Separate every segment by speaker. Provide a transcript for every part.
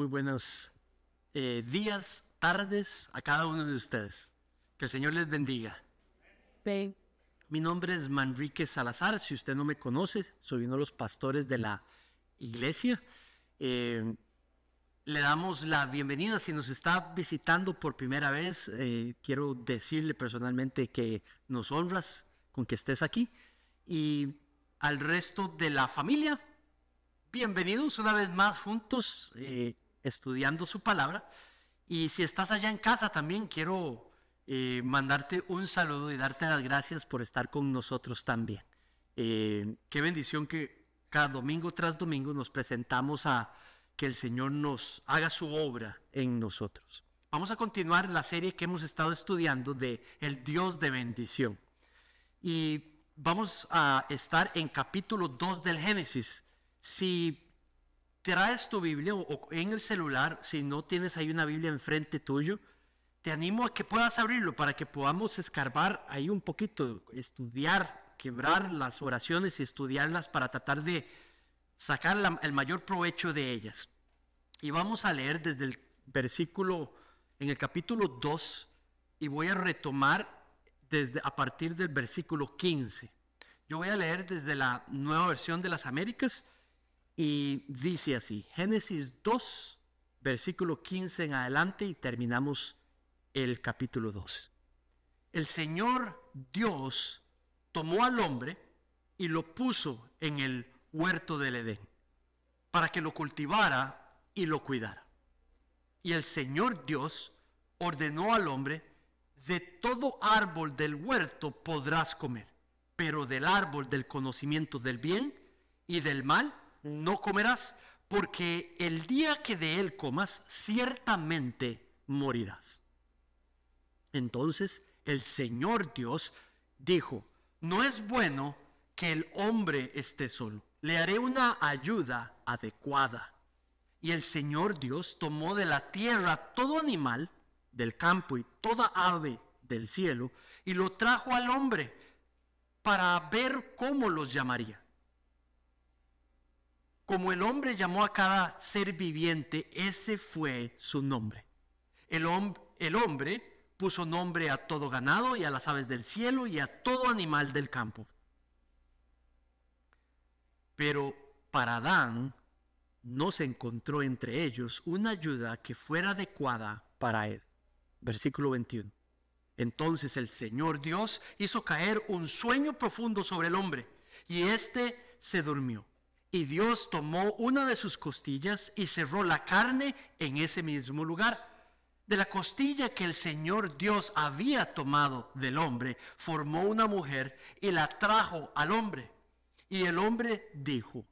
Speaker 1: Muy buenos días, tardes a cada uno de ustedes. Que el Señor les bendiga.
Speaker 2: Ven.
Speaker 1: Mi nombre es Manrique Salazar. Si usted no me conoce, soy uno de los pastores de la iglesia. Le damos la bienvenida. Si nos está visitando por primera vez, quiero decirle personalmente que nos honras con que estés aquí. Y al resto de la familia, bienvenidos una vez más juntos, estudiando su palabra. Y si estás allá en casa también, quiero mandarte un saludo y darte las gracias por estar con nosotros también. Qué bendición que cada domingo tras domingo nos presentamos a que el Señor nos haga su obra en nosotros. Vamos a continuar la serie que hemos estado estudiando de El Dios de bendición. Y vamos a estar en capítulo 2 del Génesis. Si traes tu Biblia o en el celular, si no tienes ahí una Biblia enfrente tuyo, te animo a que puedas abrirlo para que podamos escarbar ahí un poquito, estudiar, quebrar las oraciones y estudiarlas para tratar de sacar el mayor provecho de ellas. Y vamos a leer desde el versículo, en el capítulo 2, y voy a retomar a partir del versículo 15. Yo voy a leer desde la Nueva Versión de las Américas y dice así, Génesis 2, versículo 15 en adelante, y terminamos el capítulo 2. El Señor Dios tomó al hombre y lo puso en el huerto del Edén para que lo cultivara y lo cuidara. Y el Señor Dios ordenó al hombre: de todo árbol del huerto podrás comer, pero del árbol del conocimiento del bien y del mal no comerás, porque el día que de él comas, ciertamente morirás. Entonces el Señor Dios dijo: no es bueno que el hombre esté solo, le haré una ayuda adecuada. Y el Señor Dios tomó de la tierra todo animal del campo y toda ave del cielo y lo trajo al hombre para ver cómo los llamaría. Como el hombre llamó a cada ser viviente, ese fue su nombre. El hombre puso nombre a todo ganado y a las aves del cielo y a todo animal del campo. Pero para Adán no se encontró entre ellos una ayuda que fuera adecuada para él. Versículo 21. Entonces el Señor Dios hizo caer un sueño profundo sobre el hombre, y éste se durmió. Y Dios tomó una de sus costillas y cerró la carne en ese mismo lugar. De la costilla que el Señor Dios había tomado del hombre, formó una mujer y la trajo al hombre. Y el hombre dijo: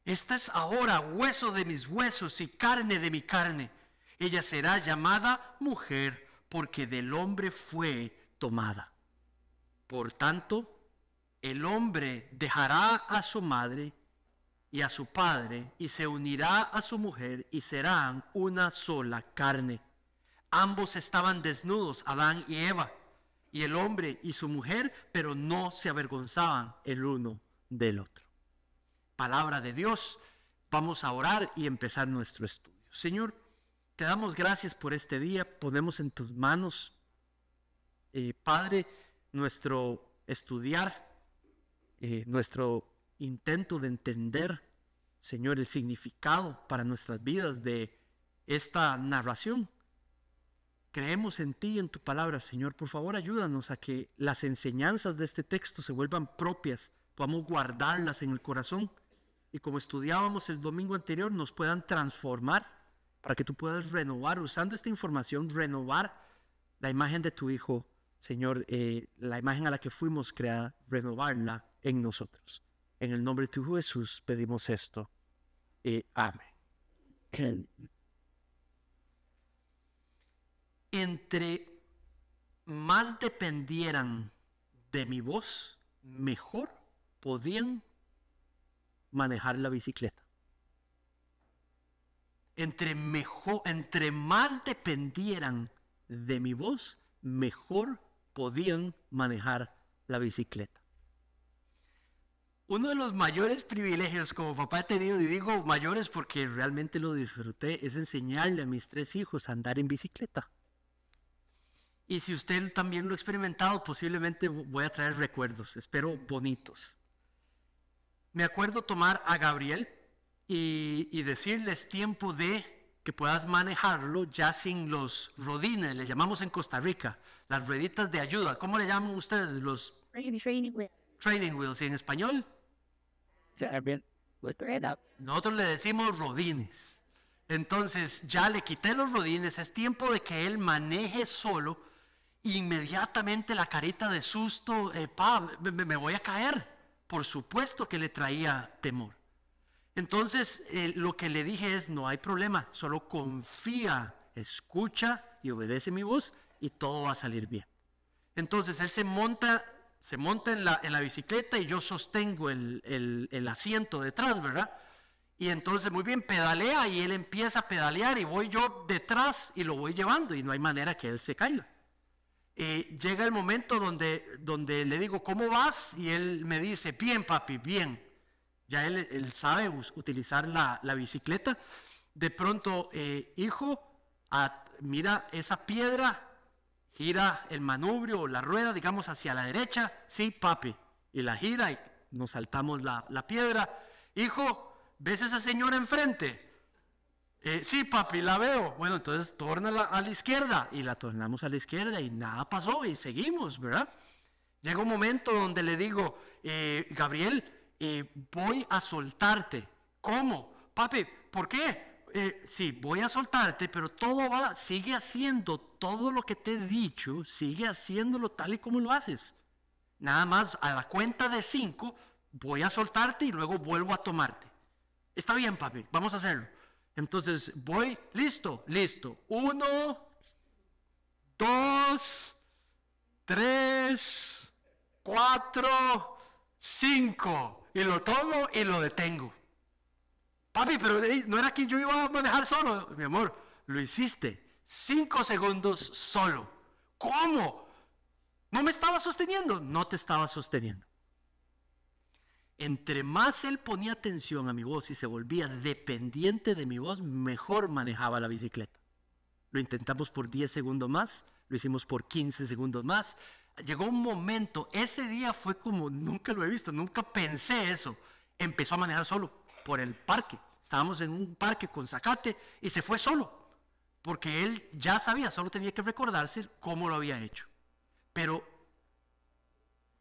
Speaker 1: esta es ahora hueso de mis huesos y carne de mi carne. Ella será llamada mujer, porque del hombre fue tomada. Por tanto, el hombre dejará a su madre y a su padre, y se unirá a su mujer, y serán una sola carne. Ambos estaban desnudos, Adán y Eva, y el hombre y su mujer, pero no se avergonzaban el uno del otro. Palabra de Dios. Vamos a orar y empezar nuestro estudio. Señor, te damos gracias por este día. Ponemos en tus manos, Padre, nuestro estudiar, nuestro intento de entender, Señor, el significado para nuestras vidas de esta narración. Creemos en ti y en tu palabra, Señor. Por favor, ayúdanos a que las enseñanzas de este texto se vuelvan propias, podamos guardarlas en el corazón, y como estudiábamos el domingo anterior, nos puedan transformar para que tú puedas renovar, usando esta información, renovar la imagen de tu Hijo, Señor, la imagen a la que fuimos creados, renovarla en nosotros. En el nombre de tu Hijo Jesús pedimos esto. Amén. Entre más dependieran de mi voz, mejor podían manejar la bicicleta. Entre más dependieran de mi voz, mejor podían manejar la bicicleta. Uno de los mayores privilegios como papá he tenido, y digo mayores porque realmente lo disfruté, es enseñarle a mis 3 hijos a andar en bicicleta. Y si usted también lo ha experimentado, posiblemente voy a traer recuerdos, espero bonitos. Me acuerdo tomar a Gabriel y decirles tiempo de que puedas manejarlo ya sin los rodines, le llamamos en Costa Rica, las rueditas de ayuda. ¿Cómo le llaman ustedes? Los
Speaker 2: Training wheel.
Speaker 1: training wheels. ¿Y en español? Nosotros le decimos rodines. Entonces ya le quité los rodines, es tiempo de que él maneje solo. Inmediatamente la carita de susto, me voy a caer. Por supuesto que le traía temor. Entonces lo que le dije es, no hay problema, solo confía, escucha y obedece mi voz y todo va a salir bien. Entonces él se monta en la bicicleta y yo sostengo el asiento detrás, ¿verdad? Y entonces muy bien, pedalea y él empieza a pedalear y voy yo detrás y lo voy llevando y no hay manera que él se caiga. Llega el momento donde le digo, ¿cómo vas? Y él me dice, bien papi, bien. Ya él sabe utilizar la bicicleta. De pronto, hijo, mira esa piedra, gira el manubrio o la rueda, digamos, hacia la derecha. Sí, papi. Y la gira y nos saltamos la piedra. Hijo, ¿ves esa señora enfrente? Sí, papi, la veo. Bueno, entonces tórnala a la izquierda. Y la tornamos a la izquierda y nada pasó y seguimos, ¿verdad? Llega un momento donde le digo, Gabriel, voy a soltarte. ¿Cómo? Papi, ¿por qué? Sí, voy a soltarte, pero sigue haciendo todo lo que te he dicho, sigue haciéndolo tal y como lo haces. Nada más a la cuenta de 5 voy a soltarte y luego vuelvo a tomarte. Está bien, papi, vamos a hacerlo. Entonces voy, listo. 1, 2, 3, 4, 5. Y lo tomo y lo detengo. Papi, pero no era que yo iba a manejar solo. Mi amor, lo hiciste 5 segundos solo. ¿Cómo? ¿No me estaba sosteniendo? No te estaba sosteniendo. Entre más él ponía atención a mi voz y se volvía dependiente de mi voz, mejor manejaba la bicicleta. Lo intentamos por 10 segundos más, lo hicimos por 15 segundos más. Llegó un momento, ese día fue como nunca lo he visto, nunca pensé eso. Empezó a manejar solo por el parque. Estábamos en un parque con zacate y se fue solo. Porque él ya sabía, solo tenía que recordarse cómo lo había hecho. Pero,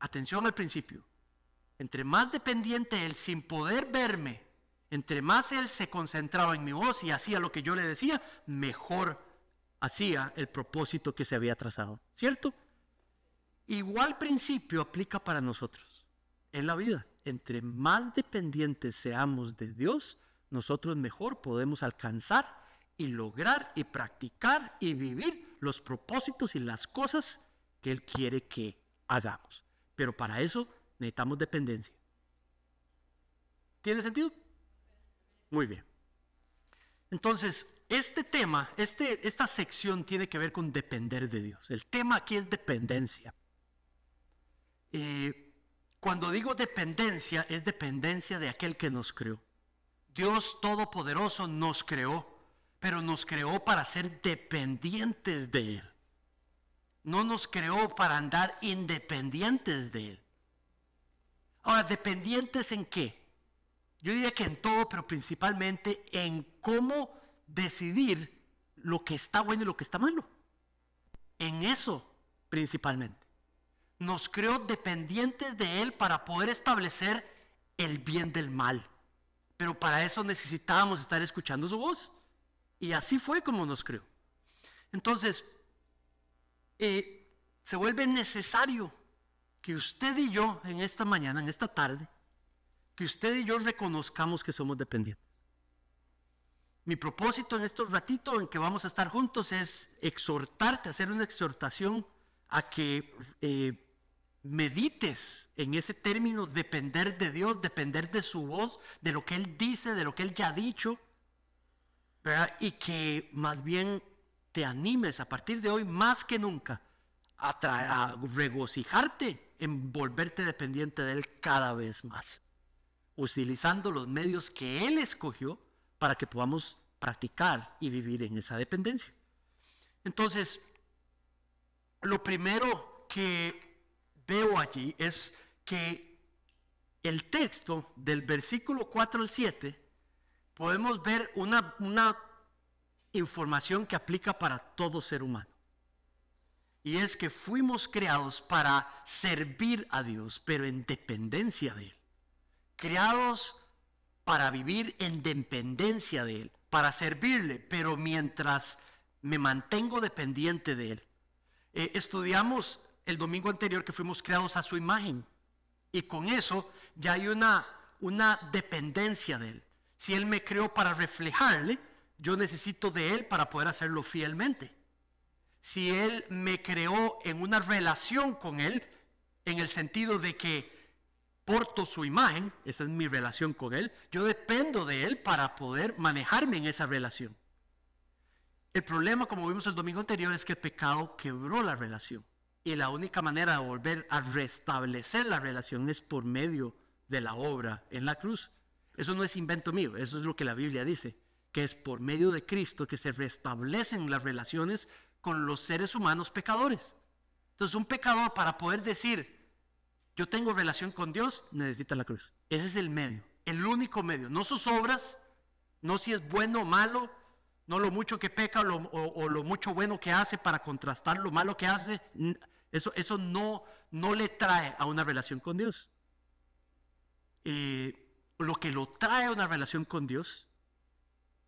Speaker 1: atención al principio. Entre más dependiente él, sin poder verme, entre más él se concentraba en mi voz y hacía lo que yo le decía, mejor hacía el propósito que se había trazado. ¿Cierto? Igual principio aplica para nosotros en la vida. Entre más dependientes seamos de Dios, nosotros mejor podemos alcanzar y lograr y practicar y vivir los propósitos y las cosas que Él quiere que hagamos. Pero para eso necesitamos dependencia. ¿Tiene sentido? Muy bien. Entonces, este tema, esta sección tiene que ver con depender de Dios. El tema aquí es dependencia. Cuando digo dependencia, es dependencia de aquel que nos creó. Dios Todopoderoso nos creó, pero nos creó para ser dependientes de Él. No nos creó para andar independientes de Él. Ahora, ¿dependientes en qué? Yo diría que en todo, pero principalmente en cómo decidir lo que está bueno y lo que está malo. En eso, principalmente. Nos creó dependientes de Él para poder establecer el bien del mal. Pero para eso necesitábamos estar escuchando su voz. Y así fue como nos creó. Entonces, se vuelve necesario que usted y yo en esta mañana, en esta tarde, que usted y yo reconozcamos que somos dependientes. Mi propósito en estos ratitos en que vamos a estar juntos es exhortarte, hacer una exhortación a que medites en ese término, depender de Dios, depender de su voz, de lo que Él dice, de lo que Él ya ha dicho, ¿verdad? Y que más bien te animes a partir de hoy más que nunca a regocijarte en volverte dependiente de Él cada vez más. utilizando los medios que Él escogió para que podamos practicar y vivir en esa dependencia. Entonces, lo primero que veo allí es que el texto del versículo 4 al 7, podemos ver una información que aplica para todo ser humano. Y es que fuimos creados para servir a Dios, pero en dependencia de Él. Creados para vivir en dependencia de Él, para servirle, pero mientras me mantengo dependiente de Él. Estudiamos el domingo anterior que fuimos creados a su imagen, y con eso ya hay una dependencia de Él. Si Él me creó para reflejarle, yo necesito de Él para poder hacerlo fielmente. Si Él me creó en una relación con Él, en el sentido de que porto su imagen, esa es mi relación con Él, yo dependo de Él para poder manejarme en esa relación. El problema, como vimos el domingo anterior, es que el pecado quebró la relación. Y la única manera de volver a restablecer la relación es por medio de la obra en la cruz. Eso no es invento mío, eso es lo que la Biblia dice, que es por medio de Cristo que se restablecen las relaciones con los seres humanos pecadores. Entonces, un pecador, para poder decir yo tengo relación con Dios, necesita la cruz. Ese es el medio, el único medio. No sus obras, no si es bueno o malo, no lo mucho que peca o lo mucho bueno que hace para contrastar lo malo que hace. Eso no le trae a una relación con Dios. Lo que lo trae a una relación con Dios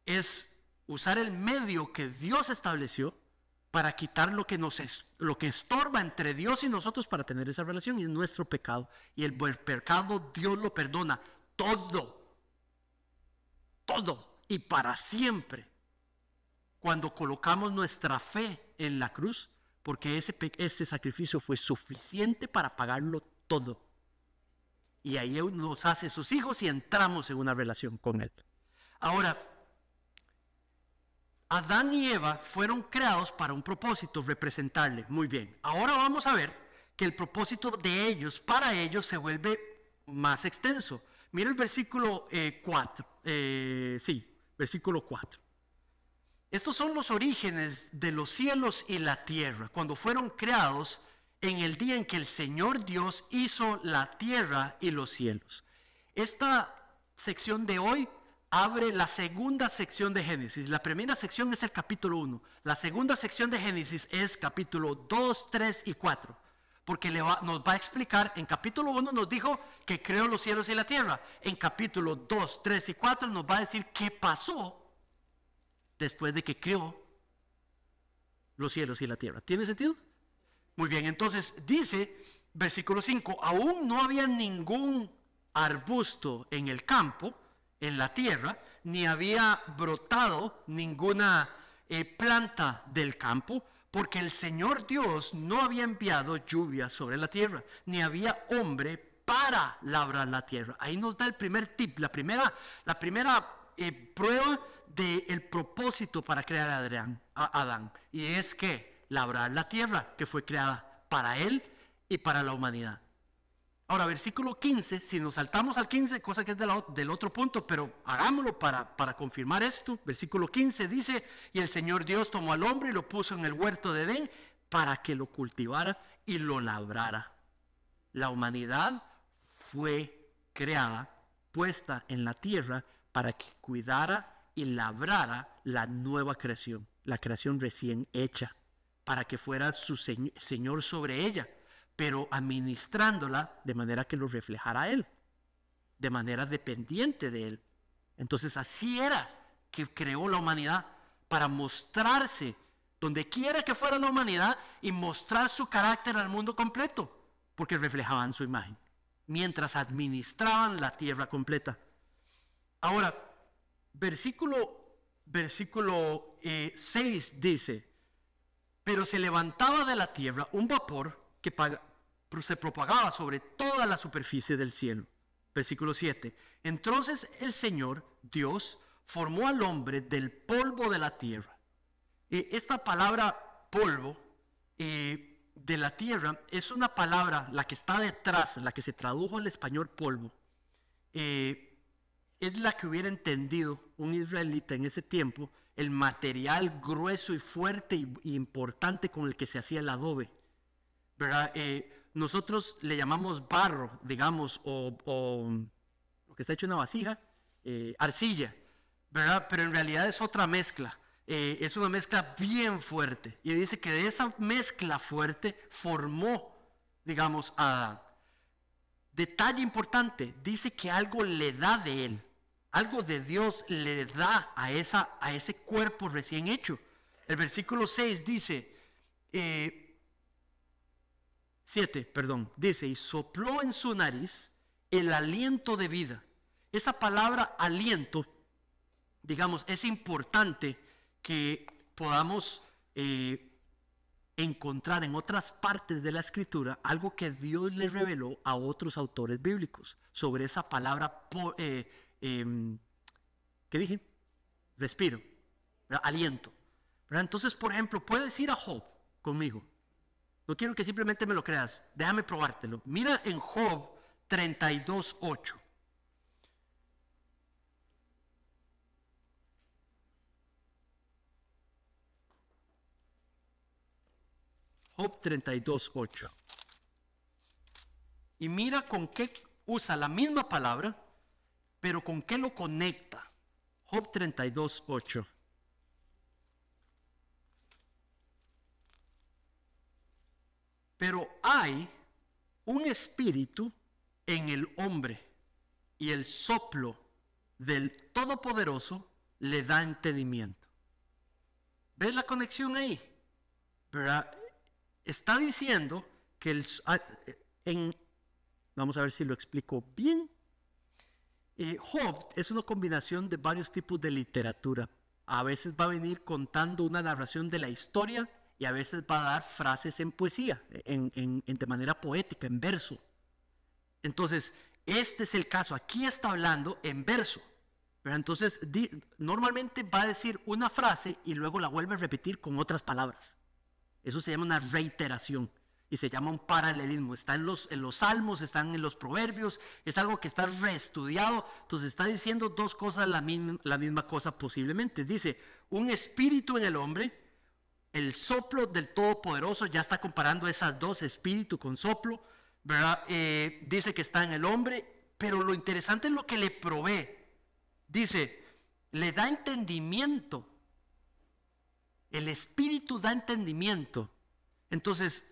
Speaker 1: es usar el medio que Dios estableció para quitar lo que estorba entre Dios y nosotros para tener esa relación, y es nuestro pecado. Y el pecado Dios lo perdona todo y para siempre, cuando colocamos nuestra fe en la cruz, porque ese sacrificio fue suficiente para pagarlo todo. Y ahí nos hace sus hijos y entramos en una relación con Él. Ahora, Adán y Eva fueron creados para un propósito, representarle. Muy bien. Ahora vamos a ver que el propósito de ellos, para ellos, se vuelve más extenso. Mira el versículo 4. Versículo 4. Estos son los orígenes de los cielos y la tierra, cuando fueron creados en el día en que el Señor Dios hizo la tierra y los cielos. Esta sección de hoy abre la segunda sección de Génesis. La primera sección es el capítulo 1. La segunda sección de Génesis es capítulo 2, 3 y 4. Porque nos va a explicar, en capítulo 1 nos dijo que creó los cielos y la tierra. En capítulo 2, 3 y 4 nos va a decir qué pasó después de que creó los cielos y la tierra. ¿Tiene sentido? Muy bien, entonces dice, versículo 5, aún no había ningún arbusto en el campo, en la tierra, ni había brotado ninguna planta del campo, porque el Señor Dios no había enviado lluvia sobre la tierra, ni había hombre para labrar la tierra. Ahí nos da el primer tip, la primera prueba del propósito para crear a Adán, y es que labrar la tierra que fue creada para él y para la humanidad. Ahora, versículo 15, si nos saltamos al 15, cosa que es del otro punto, pero hagámoslo para confirmar esto. Versículo 15 dice, y el Señor Dios tomó al hombre y lo puso en el huerto de Edén para que lo cultivara y lo labrara. La humanidad fue creada, puesta en la tierra para que cuidara y labrara la nueva creación, la creación recién hecha, para que fuera su Señor sobre ella, pero administrándola de manera que lo reflejara a Él, de manera dependiente de Él. Entonces así era que creó la humanidad, para mostrarse donde quiera que fuera la humanidad y mostrar su carácter al mundo completo, porque reflejaban su imagen, mientras administraban la tierra completa. Ahora, versículo 6 dice, pero se levantaba de la tierra un vapor que se propagaba sobre toda la superficie del cielo. Versículo 7. Entonces el Señor Dios formó al hombre del polvo de la tierra. Esta palabra polvo de la tierra es una palabra, la que está detrás, la que se tradujo al español polvo. es la que hubiera entendido un israelita en ese tiempo el material grueso y fuerte y importante con el que se hacía el adobe, ¿verdad? Nosotros le llamamos barro, digamos, o lo que está hecho en una vasija, arcilla, ¿verdad? Pero en realidad es otra mezcla. Es una mezcla bien fuerte. Y dice que de esa mezcla fuerte formó, digamos, a Adán. Detalle importante, dice que algo le da de él. Algo de Dios le da a ese cuerpo recién hecho. El versículo 6 dice, 7, perdón, dice, y sopló en su nariz el aliento de vida. Esa palabra aliento, digamos, es importante que podamos encontrar en otras partes de la escritura algo que Dios le reveló a otros autores bíblicos sobre esa palabra, ¿qué dije? Respiro, ¿verdad? Aliento, ¿verdad? Entonces, por ejemplo, puedes ir a Job conmigo. No quiero que simplemente me lo creas, déjame probártelo. Mira en Job 32:8. Job 32:8. Y mira con qué usa la misma palabra, pero con qué lo conecta. Job 32:8. Pero hay un espíritu en el hombre, y el soplo del Todopoderoso le da entendimiento. ¿Ves la conexión ahí? ¿Verdad? Está diciendo que vamos a ver si lo explico bien. Job es una combinación de varios tipos de literatura. A veces va a venir contando una narración de la historia y a veces va a dar frases en poesía, de manera poética, en verso. Entonces, este es el caso. Aquí está hablando en verso, ¿verdad? Entonces, normalmente va a decir una frase y luego la vuelve a repetir con otras palabras. Eso se llama una reiteración y se llama un paralelismo. Está en los salmos, están en los proverbios, es algo que está reestudiado. Entonces está diciendo dos cosas, la misma cosa posiblemente. Dice, un espíritu en el hombre, el soplo del Todopoderoso, ya está comparando esas dos, espíritu con soplo, ¿verdad? Dice que está en el hombre, pero lo interesante es lo que le provee. Dice, le da entendimiento. El espíritu da entendimiento. Entonces,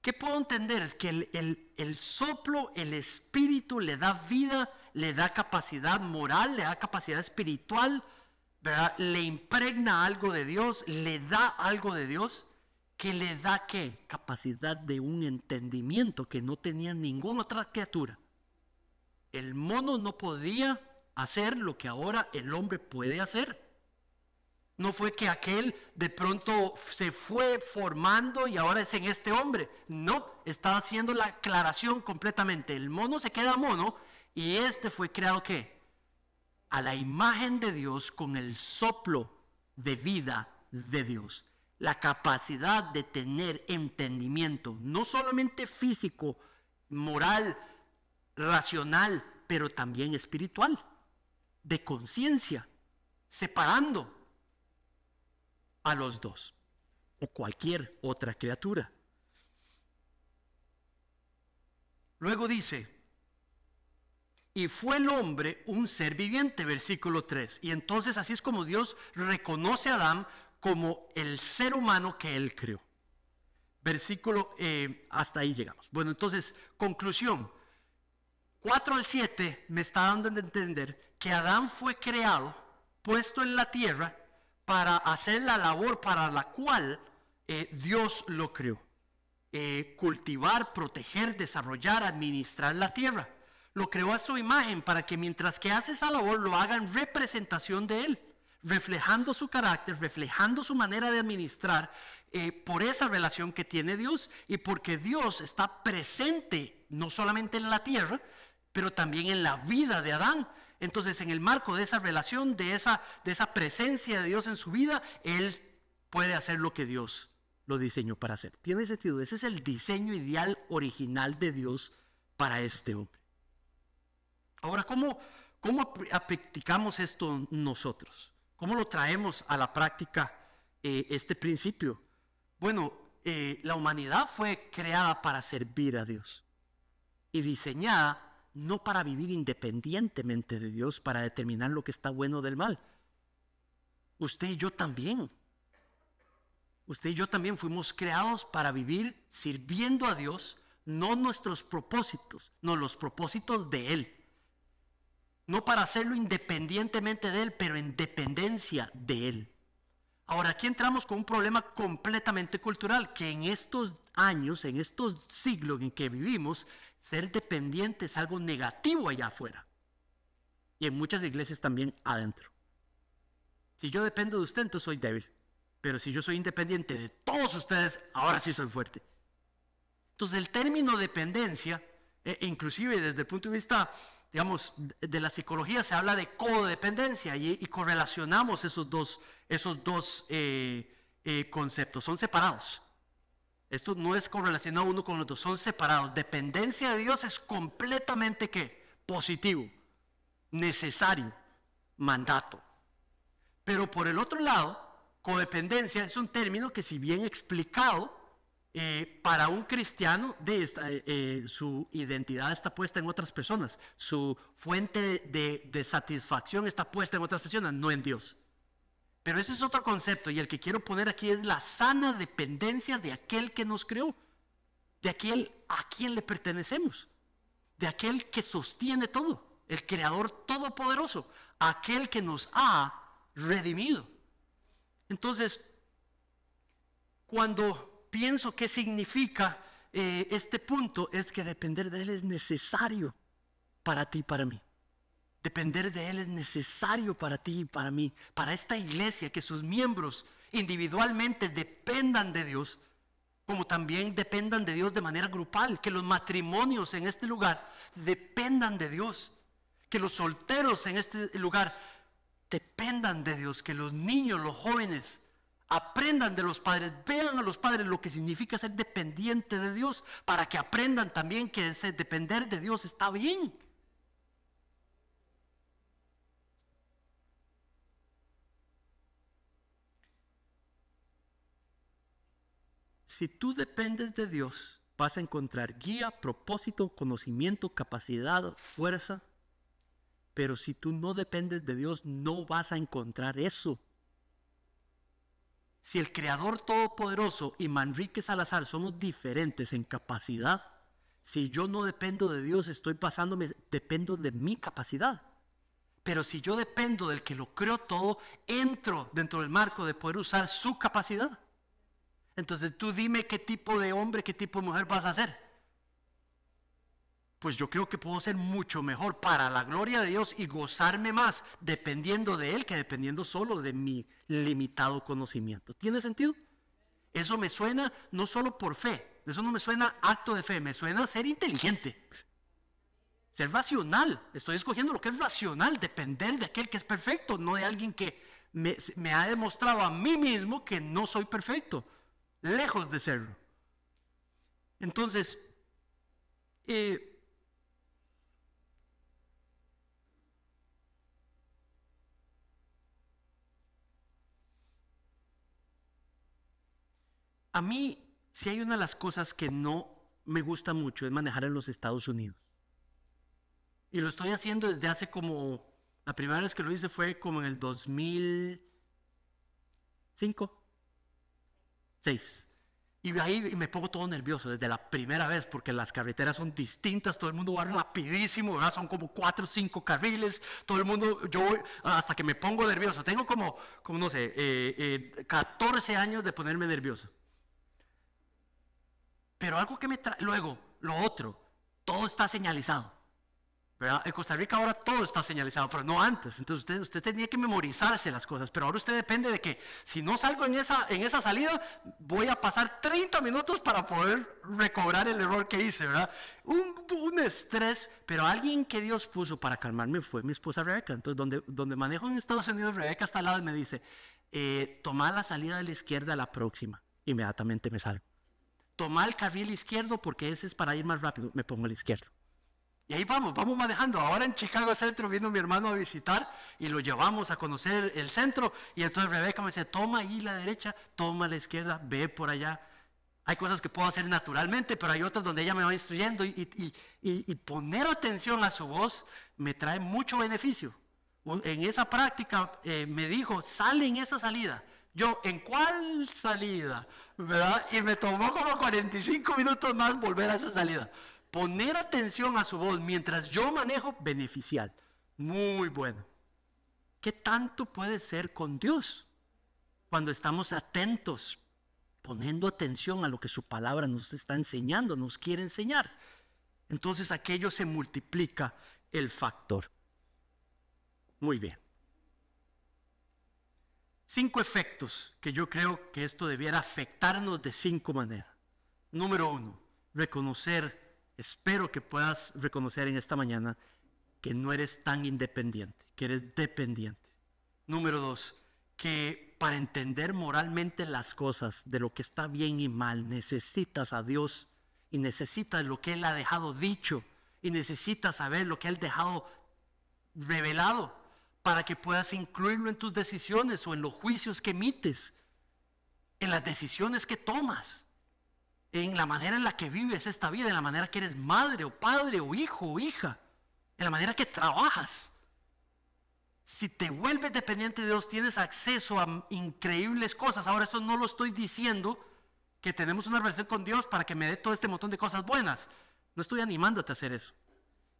Speaker 1: ¿qué puedo entender? Que el soplo, el espíritu le da vida, le da capacidad moral, le da capacidad espiritual, ¿verdad? Le impregna algo de Dios, le da algo de Dios, que le da ¿qué? Capacidad de un entendimiento que no tenía ninguna otra criatura. El mono no podía hacer lo que ahora el hombre puede hacer. No fue que aquel de pronto se fue formando y ahora es en este hombre. No, está haciendo la aclaración completamente. El mono se queda mono y este fue creado ¿qué? A la imagen de Dios, con el soplo de vida de Dios. La capacidad de tener entendimiento, no solamente físico, moral, racional, pero también espiritual, de conciencia, separando a los dos o cualquier otra criatura. Luego dice, y fue el hombre un ser viviente, versículo 3. Y entonces así es como Dios reconoce a Adán como el ser humano que él creó. Versículo, hasta ahí llegamos. Bueno, entonces, conclusión. 4 al 7 me está dando a entender que Adán fue creado, puesto en la tierra, para hacer la labor para la cual Dios lo creó. Cultivar, proteger, desarrollar, administrar la tierra. Lo creó a su imagen para que mientras que hace esa labor lo haga en representación de él, reflejando su carácter, reflejando su manera de administrar, por esa relación que tiene Dios y porque Dios está presente no solamente en la tierra, pero también en la vida de Adán. Entonces, en el marco de esa relación, de esa presencia de Dios en su vida, él puede hacer lo que Dios lo diseñó para hacer. ¿Tiene sentido? Ese es el diseño ideal original de Dios para este hombre. Ahora, ¿cómo practicamos esto nosotros? ¿Cómo lo traemos a la práctica este principio? Bueno, la humanidad fue creada para servir a Dios y diseñada no para vivir independientemente de Dios, para determinar lo que está bueno del mal. Usted y yo también. Usted y yo también fuimos creados para vivir sirviendo a Dios, no nuestros propósitos, no los propósitos de Él. No para hacerlo independientemente de Él, pero en dependencia de Él. Ahora, aquí entramos con un problema completamente cultural, que en estos años, en estos siglos en que vivimos, ser dependiente es algo negativo allá afuera. Y en muchas iglesias también adentro. Si yo dependo de usted, entonces soy débil. Pero si yo soy independiente de todos ustedes, ahora sí soy fuerte. Entonces el término dependencia, inclusive desde el punto de vista, digamos, de la psicología, se habla de codependencia y correlacionamos esos dos conceptos. Son separados. Esto no es correlacionado uno con el otro, son separados. Dependencia de Dios es completamente ¿qué? Positivo, necesario, mandato. Pero por el otro lado, codependencia es un término que, si bien explicado, para un cristiano su identidad está puesta en otras personas, su fuente de satisfacción está puesta en otras personas, no en Dios. Pero ese es otro concepto, y el que quiero poner aquí es la sana dependencia de aquel que nos creó, de aquel a quien le pertenecemos, de aquel que sostiene todo, el creador todopoderoso, aquel que nos ha redimido. Entonces, cuando pienso qué significa este punto, es que depender de Él es necesario para ti y para mí. Depender de Él es necesario para ti y para mí, para esta iglesia, que sus miembros individualmente dependan de Dios, como también dependan de Dios de manera grupal, que los matrimonios en este lugar dependan de Dios, que los solteros en este lugar dependan de Dios, que los niños, los jóvenes aprendan de los padres, vean a los padres lo que significa ser dependiente de Dios, para que aprendan también que depender de Dios está bien. Si tú dependes de Dios, vas a encontrar guía, propósito, conocimiento, capacidad, fuerza. Pero si tú no dependes de Dios, no vas a encontrar eso. Si el Creador Todopoderoso y Manrique Salazar somos diferentes en capacidad, si yo no dependo de Dios, dependo de mi capacidad. Pero si yo dependo del que lo creó todo, entro dentro del marco de poder usar su capacidad. Entonces tú dime qué tipo de hombre, qué tipo de mujer vas a ser. Pues yo creo que puedo ser mucho mejor para la gloria de Dios y gozarme más dependiendo de Él que dependiendo solo de mi limitado conocimiento. ¿Tiene sentido? Eso me suena no solo por fe, eso no me suena acto de fe, me suena ser inteligente, ser racional. Estoy escogiendo lo que es racional, depender de aquel que es perfecto, no de alguien que me ha demostrado a mí mismo que no soy perfecto, lejos de serlo. Entonces, a mí, si hay una de las cosas que no me gusta mucho, es manejar en los Estados Unidos. Y lo estoy haciendo desde hace la primera vez que lo hice fue como en el 2005, 6. Y ahí me pongo todo nervioso desde la primera vez, porque las carreteras son distintas, todo el mundo va rapidísimo, ¿verdad? Son como 4 o 5 carriles, todo el mundo, yo voy hasta que me pongo nervioso. Tengo como no sé, 14 años de ponerme nervioso. Pero algo que me trae, luego, lo otro, todo está señalizado, ¿verdad? En Costa Rica ahora todo está señalizado, pero no antes. Entonces usted tenía que memorizarse las cosas, pero ahora usted depende de que si no salgo en esa salida, voy a pasar 30 minutos para poder recobrar el error que hice, ¿verdad? Un estrés, pero alguien que Dios puso para calmarme fue mi esposa Rebeca. Entonces donde manejo en Estados Unidos, Rebeca está al lado y me dice, toma la salida de la izquierda a la próxima. Inmediatamente me salgo. Toma el carril izquierdo porque ese es para ir más rápido, me pongo al izquierdo. Y ahí vamos manejando. Ahora en Chicago Centro vino mi hermano a visitar y lo llevamos a conocer el centro. Y entonces Rebeca me dice, toma ahí la derecha, toma la izquierda, ve por allá. Hay cosas que puedo hacer naturalmente, pero hay otras donde ella me va instruyendo. Y poner atención a su voz me trae mucho beneficio. En esa práctica me dijo, sale en esa salida. Yo, ¿en cuál salida? ¿Verdad? Y me tomó como 45 minutos más volver a esa salida. Poner atención a su voz mientras yo manejo, beneficial. Muy bueno. ¿Qué tanto puede ser con Dios? Cuando estamos atentos, poniendo atención a lo que su palabra nos está enseñando, nos quiere enseñar. Entonces aquello se multiplica el factor. Muy bien. 5 efectos que yo creo que esto debiera afectarnos de 5 maneras. Número 1, reconocer. Espero que puedas reconocer en esta mañana que no eres tan independiente, que eres dependiente. Número 2, que para entender moralmente las cosas de lo que está bien y mal, necesitas a Dios y necesitas lo que Él ha dejado dicho y necesitas saber lo que Él ha dejado revelado para que puedas incluirlo en tus decisiones o en los juicios que emites, en las decisiones que tomas, en la manera en la que vives esta vida, en la manera que eres madre o padre o hijo o hija, en la manera que trabajas. Si te vuelves dependiente de Dios, tienes acceso a increíbles cosas. Ahora, esto no lo estoy diciendo que tenemos una relación con Dios para que me dé todo este montón de cosas buenas. No estoy animándote a hacer eso.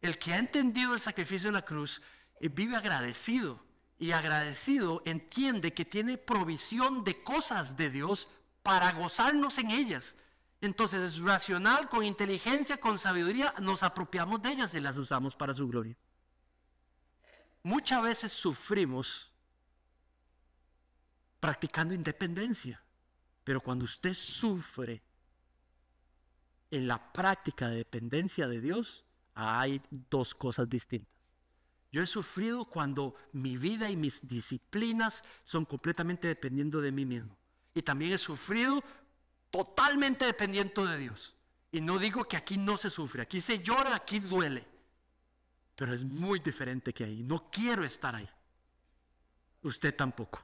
Speaker 1: El que ha entendido el sacrificio en la cruz vive agradecido. Y agradecido entiende que tiene provisión de cosas de Dios para gozarnos en ellas. Entonces es racional, con inteligencia, con sabiduría, nos apropiamos de ellas y las usamos para su gloria. Muchas veces sufrimos practicando independencia, pero cuando usted sufre en la práctica de dependencia de Dios, hay 2 cosas distintas. Yo he sufrido cuando mi vida y mis disciplinas son completamente dependiendo de mí mismo. Y también he sufrido totalmente dependiente de Dios. Y no digo que aquí no se sufre, aquí se llora, aquí duele. Pero es muy diferente que ahí. No quiero estar ahí. Usted tampoco.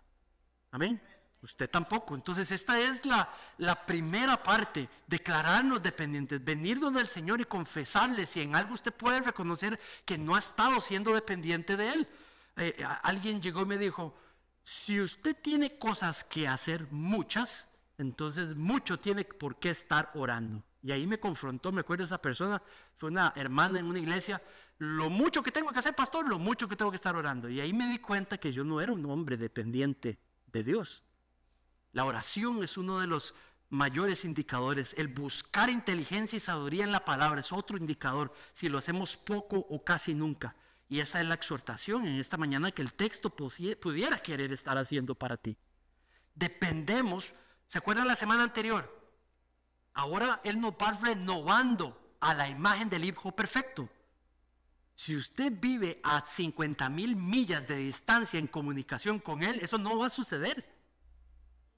Speaker 1: Amén. Usted tampoco. Entonces esta es la primera parte. Declararnos dependientes. Venirnos del Señor y confesarle si en algo usted puede reconocer que no ha estado siendo dependiente de Él. Alguien llegó y me dijo, si usted tiene cosas que hacer, muchas, entonces mucho tiene por qué estar orando. Y ahí me confrontó, me acuerdo de esa persona, fue una hermana en una iglesia. Lo mucho que tengo que hacer, pastor, lo mucho que tengo que estar orando. Y ahí me di cuenta que yo no era un hombre dependiente de Dios. La oración es uno de los mayores indicadores. El buscar inteligencia y sabiduría en la palabra es otro indicador, si lo hacemos poco o casi nunca. Y esa es la exhortación en esta mañana que el texto pudiera querer estar haciendo para ti. Dependemos, ¿se acuerdan la semana anterior? Ahora Él nos va renovando a la imagen del Hijo perfecto. Si usted vive a 50,000 millas de distancia en comunicación con Él, eso no va a suceder.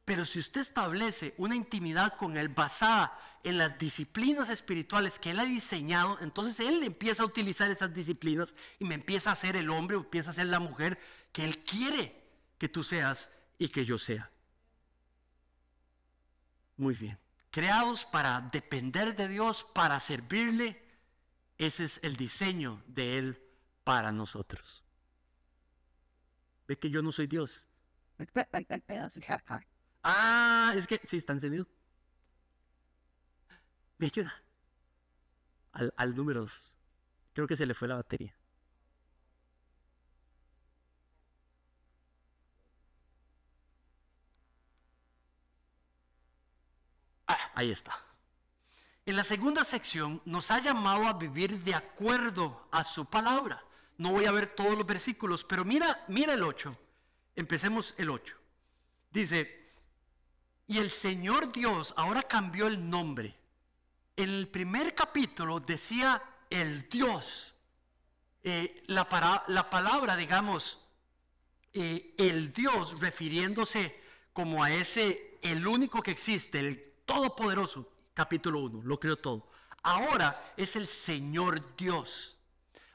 Speaker 1: Pero si usted establece una intimidad con Él basada en las disciplinas espirituales que Él ha diseñado, entonces Él empieza a utilizar esas disciplinas y me empieza a ser el hombre o empieza a ser la mujer que Él quiere que tú seas y que yo sea. Muy bien. Creados para depender de Dios, para servirle, ese es el diseño de Él para nosotros. ¿Ve que yo no soy Dios? Ah, es que sí, está encendido. ¿Me ayuda? Al número 2. Creo que se le fue la batería. Ahí está. En la segunda sección nos ha llamado a vivir de acuerdo a su palabra. No voy a ver todos los versículos, pero mira el 8. Empecemos el 8. Dice, y el Señor Dios ahora cambió el nombre. En el primer capítulo decía el Dios. La palabra, digamos, el Dios, refiriéndose como a ese, el único que existe, el Todopoderoso, capítulo 1, lo creó todo. Ahora es el Señor Dios.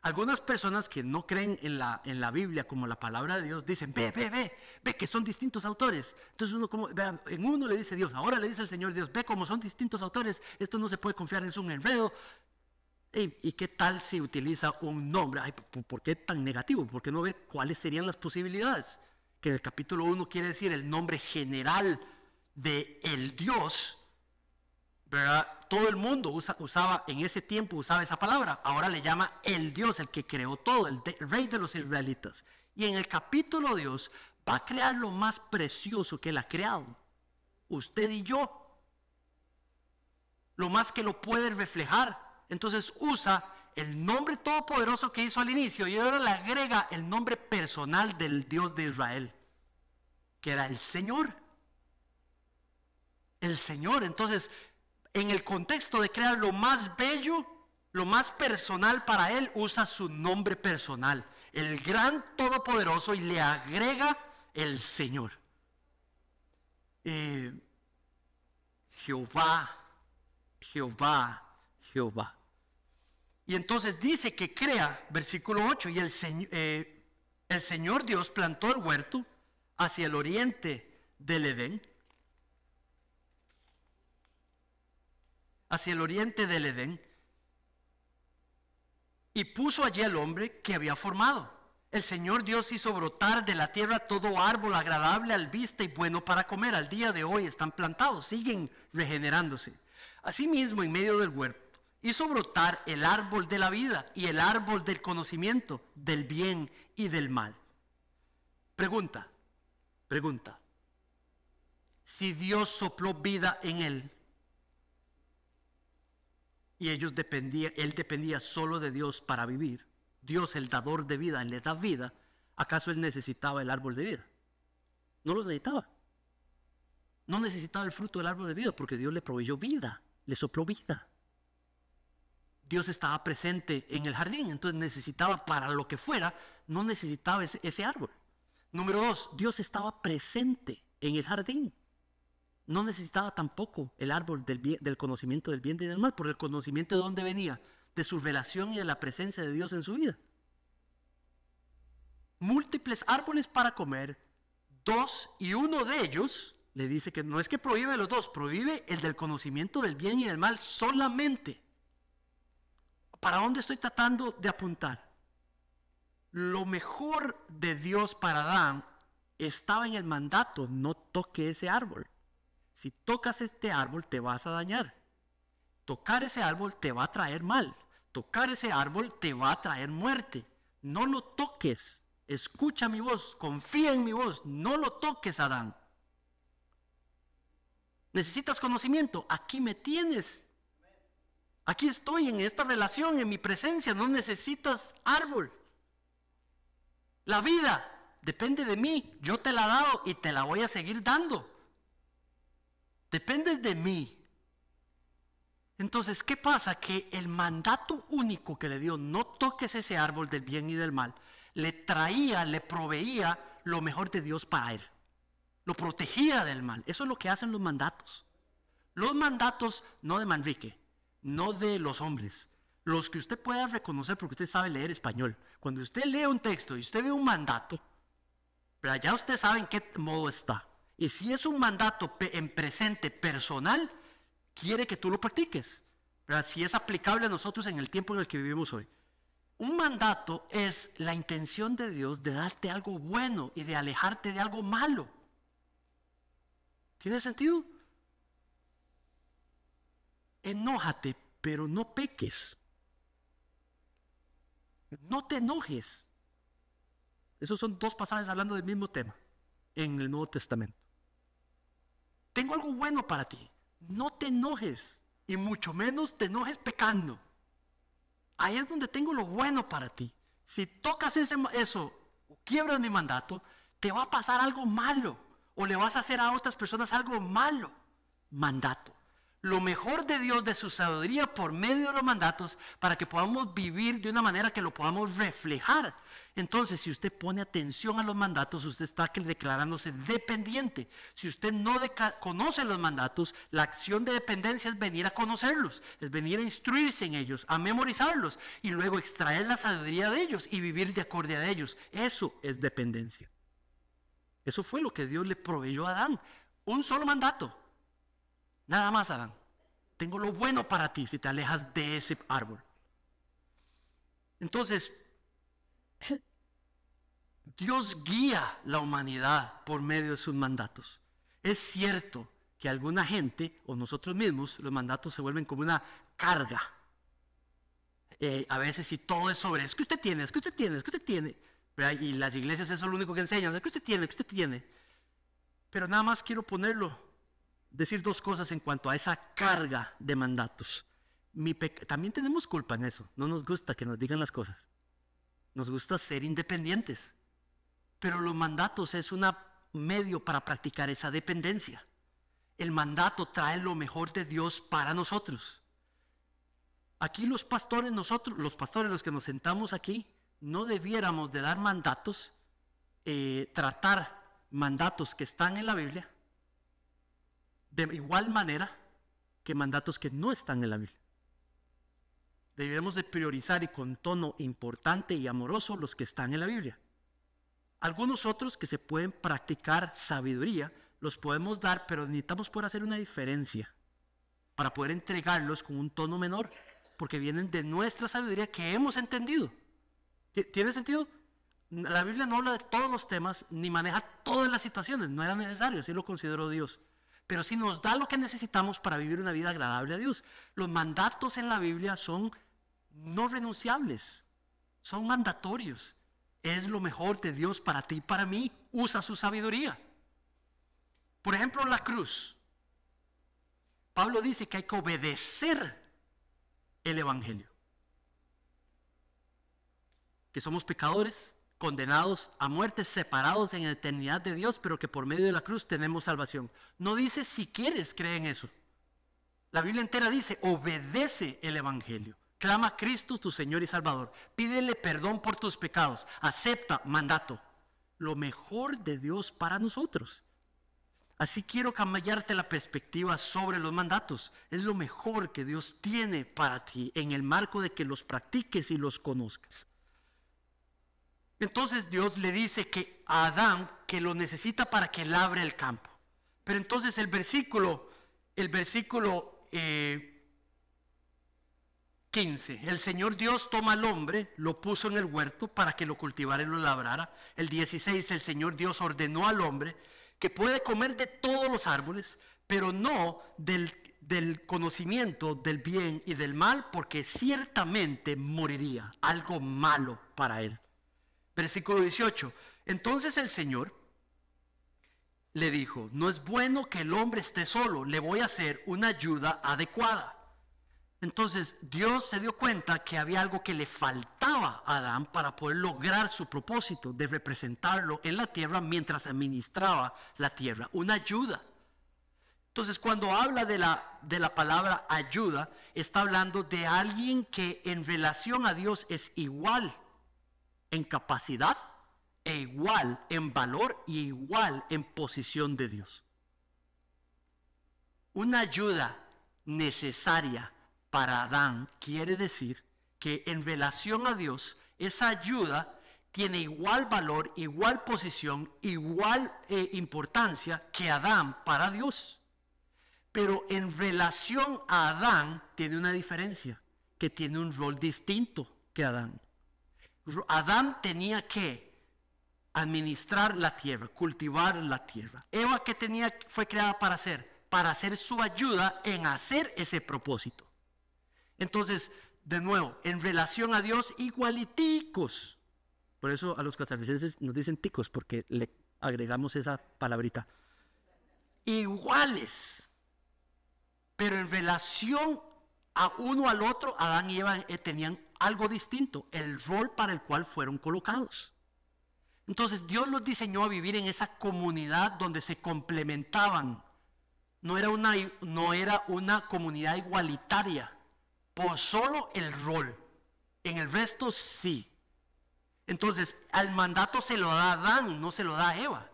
Speaker 1: Algunas personas que no creen en la Biblia como la palabra de Dios dicen, ve que son distintos autores. Entonces en uno le dice Dios, ahora le dice el Señor Dios, ve como son distintos autores, esto no se puede confiar, es un enredo. ¿Y qué tal si utiliza un nombre? Ay, ¿por qué tan negativo? ¿Por qué no ver cuáles serían las posibilidades? Que en el capítulo 1 quiere decir el nombre general de el Dios, ¿verdad? Todo el mundo usaba en ese tiempo usaba esa palabra. Ahora le llama el Dios, el que creó todo, el rey de los israelitas. Y en el capítulo Dios va a crear lo más precioso que él ha creado. Usted y yo. Lo más que lo puede reflejar. Entonces usa el nombre todopoderoso que hizo al inicio y ahora le agrega el nombre personal del Dios de Israel, que era el Señor. El Señor. Entonces, en el contexto de crear lo más bello, lo más personal para él, usa su nombre personal, el gran todopoderoso, y le agrega el Señor. Jehová. Y entonces dice que crea, versículo 8, y el Señor Dios plantó el huerto hacia el oriente del Edén. Hacia el oriente del Edén, y puso allí al hombre que había formado. El Señor Dios hizo brotar de la tierra todo árbol agradable al vista y bueno para comer. Al día de hoy están plantados, siguen regenerándose. Asimismo, en medio del huerto, hizo brotar el árbol de la vida y el árbol del conocimiento del bien y del mal. Pregunta. Si Dios sopló vida en él, y él dependía solo de Dios para vivir. Dios, el dador de vida, le da vida. ¿Acaso él necesitaba el árbol de vida? No lo necesitaba. No necesitaba el fruto del árbol de vida porque Dios le proveyó vida, le sopló vida. Dios estaba presente en el jardín, entonces necesitaba para lo que fuera, no necesitaba ese árbol. Número 2, Dios estaba presente en el jardín. No necesitaba tampoco el árbol del conocimiento del bien y del mal, porque el conocimiento de dónde venía, de su relación y de la presencia de Dios en su vida. Múltiples árboles para comer, 2, y uno de ellos le dice que no es que prohíbe los dos, prohíbe el del conocimiento del bien y del mal solamente. ¿Para dónde estoy tratando de apuntar? Lo mejor de Dios para Adán estaba en el mandato, no toque ese árbol. Si tocas este árbol te vas a dañar. Tocar ese árbol te va a traer mal. Tocar ese árbol te va a traer muerte. No lo toques. Escucha mi voz. Confía en mi voz. No lo toques, Adán. ¿Necesitas conocimiento? Aquí me tienes. Aquí estoy en esta relación, en mi presencia. No necesitas árbol. La vida depende de mí. Yo te la he dado y te la voy a seguir dando. Depende de mí. Entonces, ¿qué pasa? Que el mandato único que le dio, no toques ese árbol del bien y del mal, le proveía lo mejor de Dios para él. Lo protegía del mal. Eso es lo que hacen los mandatos. Los mandatos no de Manrique, no de los hombres. Los que usted pueda reconocer porque usted sabe leer español. Cuando usted lee un texto y usted ve un mandato, pero ya usted sabe en qué modo está. Y si es un mandato en presente personal, quiere que tú lo practiques. ¿Verdad? Si es aplicable a nosotros en el tiempo en el que vivimos hoy. Un mandato es la intención de Dios de darte algo bueno y de alejarte de algo malo. ¿Tiene sentido? Enójate, pero no peques. No te enojes. Esos son dos pasajes hablando del mismo tema en el Nuevo Testamento. Tengo algo bueno para ti. No te enojes y mucho menos te enojes pecando. Ahí es donde tengo lo bueno para ti. Si tocas eso, quiebras mi mandato, te va a pasar algo malo o le vas a hacer a otras personas algo malo. Mandato. lo mejor de Dios, de su sabiduría por medio de los mandatos, para que podamos vivir de una manera que lo podamos reflejar. Entonces, si usted pone atención a los mandatos, usted está declarándose dependiente. Si usted no conoce los mandatos, la acción de dependencia es venir a conocerlos, es venir a instruirse en ellos, a memorizarlos y luego extraer la sabiduría de ellos y vivir de acuerdo a ellos. Eso es dependencia. Eso fue lo que Dios le proveyó a Adán. Un solo mandato. Nada más, Adán. Tengo lo bueno para ti si te alejas de ese árbol. Entonces, Dios guía la humanidad por medio de sus mandatos. Es cierto que alguna gente o nosotros mismos, los mandatos se vuelven como una carga. A veces si todo es sobre, es que usted tiene, es que usted tiene, es que usted tiene. ¿Verdad? Y las iglesias eso es lo único que enseñan, es que usted tiene, es que usted tiene. Pero nada más quiero decir dos cosas en cuanto a esa carga de mandatos. También tenemos culpa en eso. No nos gusta que nos digan las cosas. Nos gusta ser independientes. Pero los mandatos es un medio para practicar esa dependencia. El mandato trae lo mejor de Dios para nosotros. Aquí los pastores, los que nos sentamos aquí, no debiéramos de dar mandatos, tratar mandatos que están en la Biblia de igual manera que mandatos que no están en la Biblia. Deberíamos de priorizar y con tono importante y amoroso los que están en la Biblia. Algunos otros que se pueden practicar sabiduría, los podemos dar, pero necesitamos poder hacer una diferencia para poder entregarlos con un tono menor, porque vienen de nuestra sabiduría que hemos entendido. ¿Tiene sentido? La Biblia no habla de todos los temas ni maneja todas las situaciones, no era necesario, así lo consideró Dios. Pero sí nos da lo que necesitamos para vivir una vida agradable a Dios. Los mandatos en la Biblia son no renunciables, son mandatorios. Es lo mejor de Dios para ti y para mí. Usa su sabiduría. Por ejemplo, la cruz. Pablo dice que hay que obedecer el evangelio. Que somos pecadores, condenados a muerte, separados en la eternidad de Dios, pero que por medio de la cruz tenemos salvación. No dice si quieres creer en eso. La Biblia entera dice, obedece el evangelio. Clama a Cristo tu Señor y Salvador. Pídele perdón por tus pecados. Acepta mandato. Lo mejor de Dios para nosotros. Así quiero cambiarte la perspectiva sobre los mandatos. Es lo mejor que Dios tiene para ti en el marco de que los practiques y los conozcas. Entonces Dios le dice que a Adán que lo necesita para que labre el campo. Pero entonces el versículo 15, el Señor Dios toma al hombre, lo puso en el huerto para que lo cultivara y lo labrara. El 16, el Señor Dios ordenó al hombre que puede comer de todos los árboles, pero no del conocimiento del bien y del mal, porque ciertamente moriría, algo malo para él. Versículo 18, entonces el Señor le dijo, no es bueno que el hombre esté solo, le voy a hacer una ayuda adecuada. Entonces Dios se dio cuenta que había algo que le faltaba a Adán para poder lograr su propósito de representarlo en la tierra mientras administraba la tierra, una ayuda. Entonces cuando habla de la palabra ayuda, está hablando de alguien que en relación a Dios es igual en capacidad, e igual en valor y igual en posición de Dios. Una ayuda necesaria para Adán quiere decir que en relación a Dios, esa ayuda tiene igual valor, igual posición, igual importancia que Adán para Dios. Pero en relación a Adán tiene una diferencia, que tiene un rol distinto que Adán. Adán tenía que administrar la tierra, cultivar la tierra. Eva, ¿qué fue creada para hacer? Para hacer su ayuda en hacer ese propósito. Entonces, de nuevo, en relación a Dios, igualiticos. Por eso a los costarricenses nos dicen ticos, porque le agregamos esa palabrita. Iguales. Pero en relación a uno al otro, Adán y Eva tenían algo distinto, el rol para el cual fueron colocados. Entonces Dios los diseñó a vivir en esa comunidad donde se complementaban no era una comunidad igualitaria, por solo el rol. En el resto sí. Entonces, al mandato se lo da Adán, no se lo da Eva.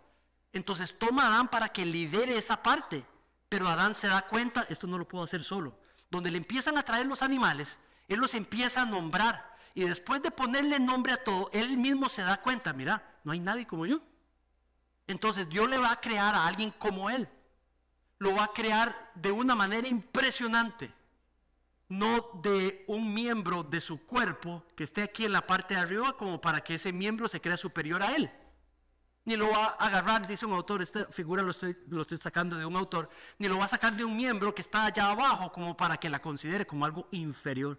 Speaker 1: Entonces toma a Adán para que lidere esa parte. Pero Adán se da cuenta, esto no lo puedo hacer solo. Donde le empiezan a traer los animales, él los empieza a nombrar. Y después de ponerle nombre a todo, él mismo se da cuenta, mira, no hay nadie como yo. Entonces Dios le va a crear a alguien como él. Lo va a crear de una manera impresionante. No de un miembro de su cuerpo que esté aquí en la parte de arriba como para que ese miembro se crea superior a él. Ni lo va a agarrar, dice un autor, esta figura lo estoy sacando de un autor, ni lo va a sacar de un miembro que está allá abajo como para que la considere como algo inferior.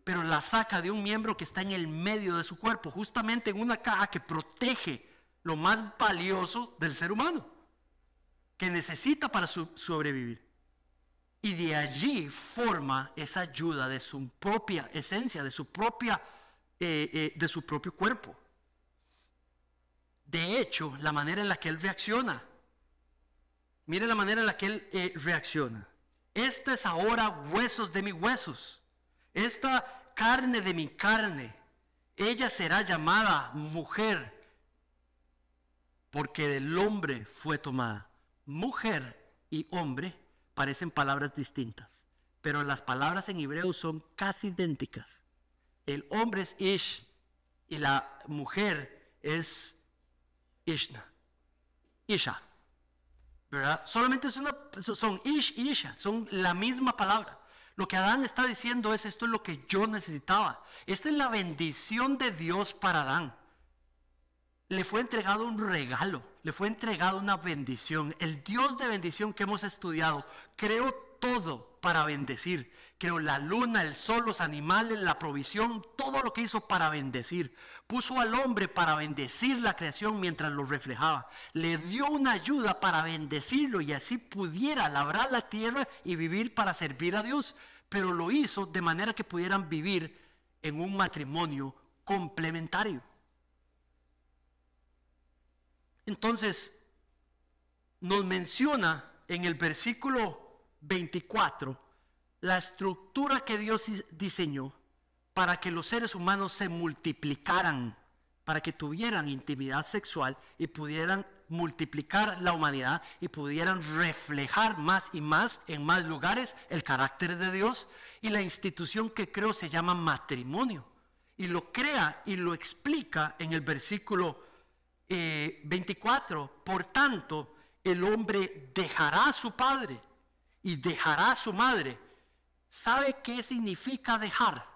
Speaker 1: Pero la saca de un miembro que está en el medio de su cuerpo, justamente en una caja que protege lo más valioso del ser humano, que necesita para sobrevivir. Y de allí forma esa ayuda de su propia esencia, de su propio cuerpo. De hecho, la manera en la que él reacciona. Mire la manera en la que él reacciona. Esta es ahora huesos de mis huesos. Esta carne de mi carne. Ella será llamada mujer, porque del hombre fue tomada. Mujer y hombre parecen palabras distintas, pero las palabras en hebreo son casi idénticas. El hombre es ish y la mujer es ishna, isha, ¿verdad? Solamente son ish y isha, son la misma palabra. Lo que Adán está diciendo es, esto es lo que yo necesitaba. Esta es la bendición de Dios para Adán. Le fue entregado un regalo, le fue entregado una bendición. El Dios de bendición que hemos estudiado creó todo para bendecir. Creó la luna, el sol, los animales, la provisión, todo lo que hizo para bendecir. Puso al hombre para bendecir la creación mientras lo reflejaba. Le dio una ayuda para bendecirlo y así pudiera labrar la tierra y vivir para servir a Dios. Pero lo hizo de manera que pudieran vivir en un matrimonio complementario. Entonces, nos menciona en el versículo 24 la estructura que Dios diseñó para que los seres humanos se multiplicaran, para que tuvieran intimidad sexual y pudieran multiplicar la humanidad y pudieran reflejar más y más en más lugares el carácter de Dios. Y la institución que creó se llama matrimonio. Y lo crea y lo explica en el versículo 24, por tanto, el hombre dejará a su padre y dejará a su madre. ¿Sabe qué significa dejar?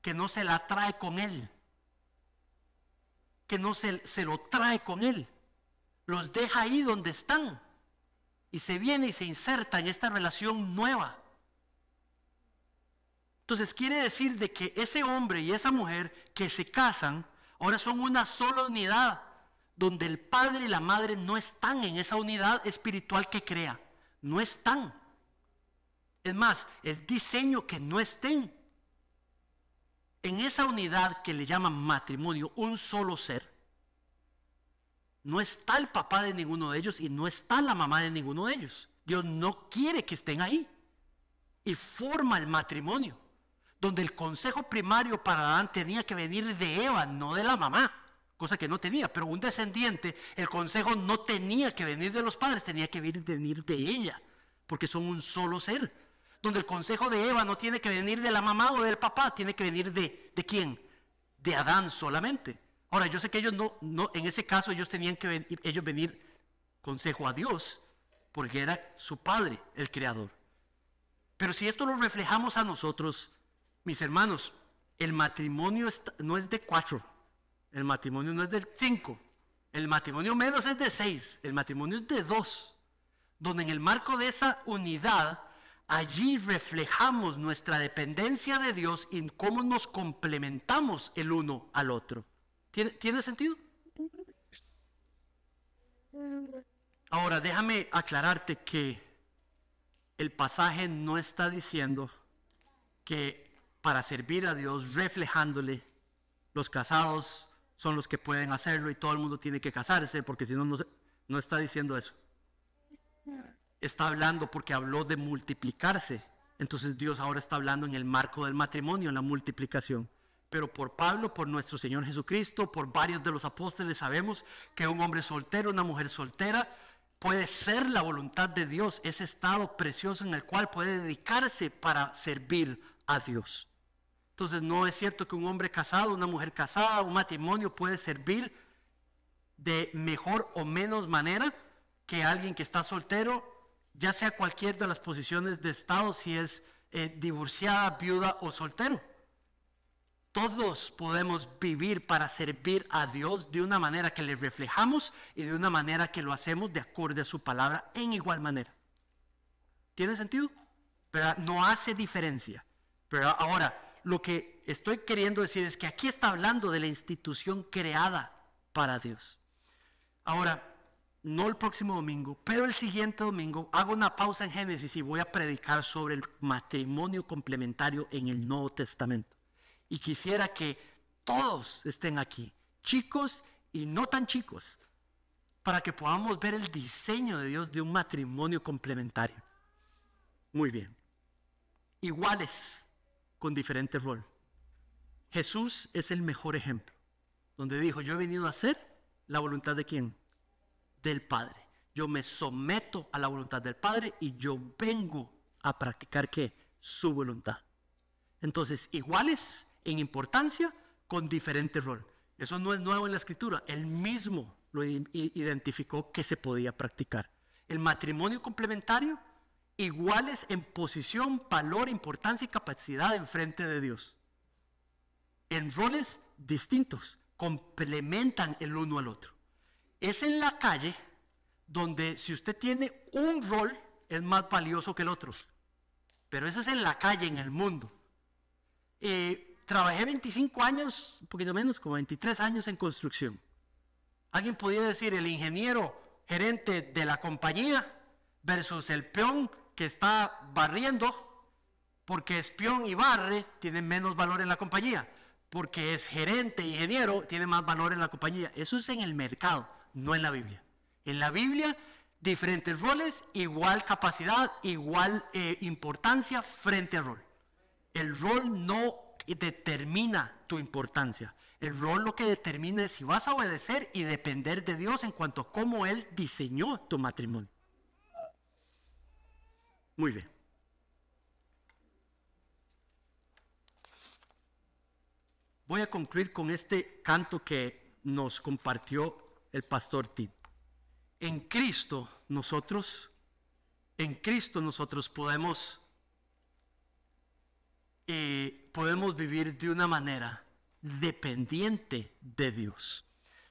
Speaker 1: Que no se la trae con él. Que no se lo trae con él. Los deja ahí donde están. Y se viene y se inserta en esta relación nueva. Entonces quiere decir de que ese hombre y esa mujer que se casan, ahora son una sola unidad, donde el padre y la madre no están en esa unidad espiritual que crea. No están. Es más, es diseño que no estén. En esa unidad que le llaman matrimonio, un solo ser, no está el papá de ninguno de ellos y no está la mamá de ninguno de ellos. Dios no quiere que estén ahí. Y forma el matrimonio, donde el consejo primario para Adán tenía que venir de Eva, no de la mamá. Cosa que no tenía, pero un descendiente, el consejo no tenía que venir de los padres, tenía que venir de ella, porque son un solo ser. Donde el consejo de Eva no tiene que venir de la mamá o del papá, tiene que venir ¿de quién? De Adán solamente. Ahora, yo sé que ellos no, en ese caso ellos tenían que venir consejo a Dios, porque era su padre, el creador. Pero si esto lo reflejamos a nosotros, mis hermanos, el matrimonio no es de 4. El matrimonio no es de 5, el matrimonio menos es de 6, el matrimonio es de 2, donde en el marco de esa unidad, allí reflejamos nuestra dependencia de Dios y cómo nos complementamos el uno al otro. ¿Tiene sentido? Ahora, déjame aclararte que el pasaje no está diciendo que para servir a Dios reflejándole, los casados son los que pueden hacerlo y todo el mundo tiene que casarse, porque si no, no está diciendo eso. está hablando porque habló de multiplicarse. Entonces Dios ahora está hablando en el marco del matrimonio, en la multiplicación. Pero por Pablo, por nuestro Señor Jesucristo, por varios de los apóstoles, sabemos que un hombre soltero, una mujer soltera, puede ser la voluntad de Dios, ese estado precioso en el cual puede dedicarse para servir a Dios. Entonces no es cierto que un hombre casado, una mujer casada, un matrimonio puede servir de mejor o menos manera que alguien que está soltero, ya sea cualquier de las posiciones de estado, si es divorciada, viuda o soltero. Todos podemos vivir para servir a Dios de una manera que le reflejamos y de una manera que lo hacemos de acuerdo a su palabra en igual manera. ¿Tiene sentido? Pero no hace diferencia. Pero ahora, lo que estoy queriendo decir es que aquí está hablando de la institución creada para Dios. Ahora, no el próximo domingo, pero el siguiente domingo hago una pausa en Génesis y voy a predicar sobre el matrimonio complementario en el Nuevo Testamento. Y quisiera que todos estén aquí, chicos y no tan chicos, para que podamos ver el diseño de Dios de un matrimonio complementario. Muy bien. Iguales, con diferente rol. Jesús es el mejor ejemplo, donde dijo, yo he venido a hacer la voluntad de ¿quién? Del Padre. Yo me someto a la voluntad del Padre y yo vengo a practicar ¿qué? Su voluntad. Entonces, iguales en importancia con diferente rol. Eso no es nuevo en la Escritura. Él mismo lo identificó que se podía practicar. El matrimonio complementario, iguales en posición, valor, importancia y capacidad en frente de Dios. En roles distintos, complementan el uno al otro. Es en la calle donde si usted tiene un rol es más valioso que el otro. Pero eso es en la calle, en el mundo. Trabajé 25 años, un poquito menos, como 23 años en construcción. Alguien podría decir el ingeniero gerente de la compañía versus el peón que está barriendo, porque es peón y barre, tiene menos valor en la compañía. Porque es gerente, ingeniero, tiene más valor en la compañía. Eso es en el mercado, no en la Biblia. En la Biblia, diferentes roles, igual capacidad, igual importancia frente al rol. El rol no determina tu importancia. El rol lo que determina es si vas a obedecer y depender de Dios en cuanto a cómo Él diseñó tu matrimonio. Muy bien. Voy a concluir con este canto que nos compartió el pastor Tid. En Cristo nosotros podemos vivir de una manera dependiente de Dios.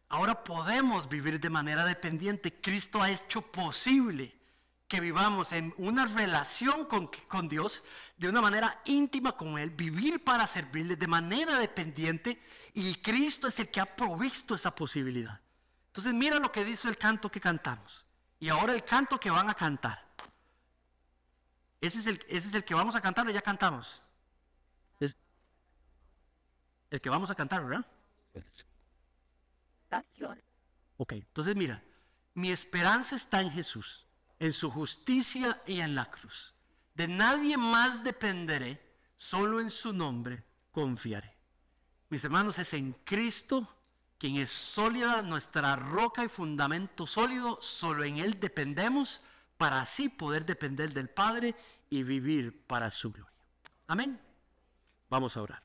Speaker 1: Ahora podemos vivir de manera dependiente. Cristo ha hecho posible que vivamos en una relación con Dios de una manera íntima con Él, vivir para servirle de manera dependiente, y Cristo es el que ha provisto esa posibilidad. Entonces mira lo que dice el canto que cantamos y ahora el canto que van a cantar. Ese es el que vamos a cantar, o ya cantamos. Es el que vamos a cantar, ¿verdad? Ok, entonces mira, mi esperanza está en Jesús, en su justicia y en la cruz. De nadie más dependeré, solo en su nombre confiaré. Mis hermanos, es en Cristo quien es sólida, nuestra roca y fundamento sólido. Solo en Él dependemos para así poder depender del Padre y vivir para su gloria. Amén. Vamos a orar.